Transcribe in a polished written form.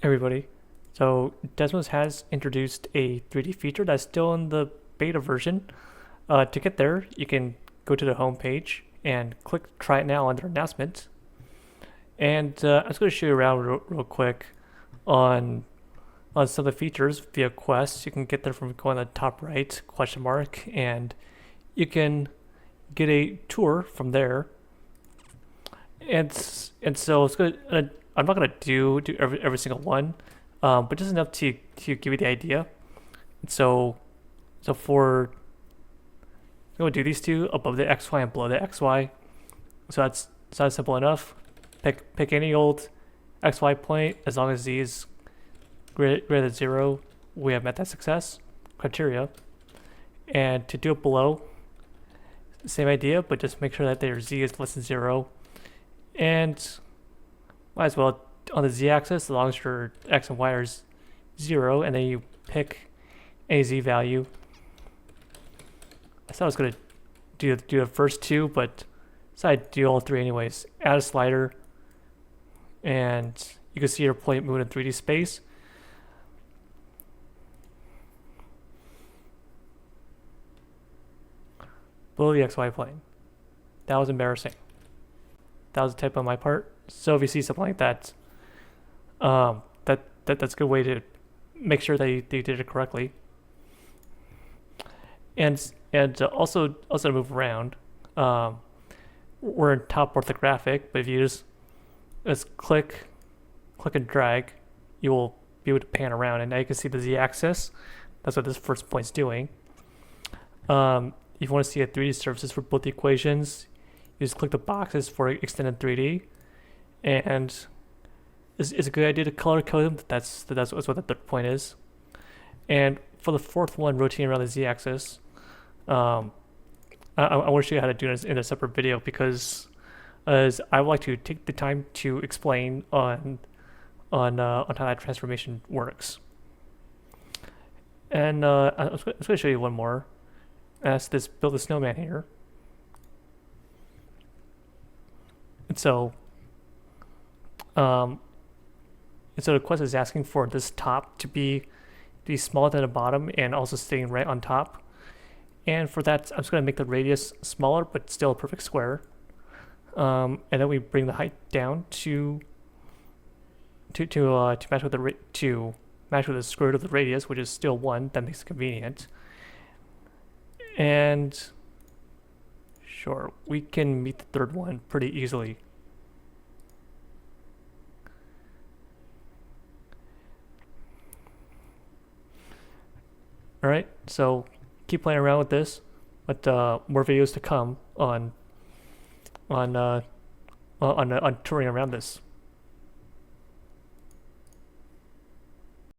Everybody. So Desmos has introduced a 3D feature that's still in the beta version. To get there, you can go to the home page and click Try It Now under Announcements. And I'm just going to show you around real quick on some of the features via quests. You can get there from going to the top right, question mark, and you can get a tour from there. And so it's good. I'm not gonna do every single one, but just enough to give you the idea. So for I'm gonna do these two above the XY and below the XY. So that's simple enough. Pick any old XY point as long as z is greater than 0. We have met that success criteria. And to do it below, same idea, but just make sure that their z is less than 0. And might as well on the z-axis, as long as your x and y are 0, and then you pick a z value. I thought I was gonna do the first two, but decided to do all three anyways. Add a slider, and you can see your point moving in 3D space. Below the XY plane. That was embarrassing. That was a typo on my part. So if you see something like that, that's a good way to make sure that you did it correctly. And also to move around. We're in top orthographic, but if you just click and drag, you will be able to pan around, and now you can see the z-axis. That's what this first point's doing. If you want to see a 3D surfaces for both the equations, you just click the boxes for extended 3D, and it's a good idea to color code them. That's what the third point is. And for the fourth one, rotating around the z-axis, I want to show you how to do this in a separate video, because as I would like to take the time to explain on how that transformation works. And I was going to show you one more. That's this build a snowman here. And so the quest is asking for this top to be smaller than the bottom and also staying right on top. And for that, I'm just going to make the radius smaller, but still a perfect square. And then we bring the height down to match with the square root of the radius, which is still 1. That makes it convenient. And sure, we can meet the third one pretty easily. All right, so keep playing around with this, but more videos to come on touring around this.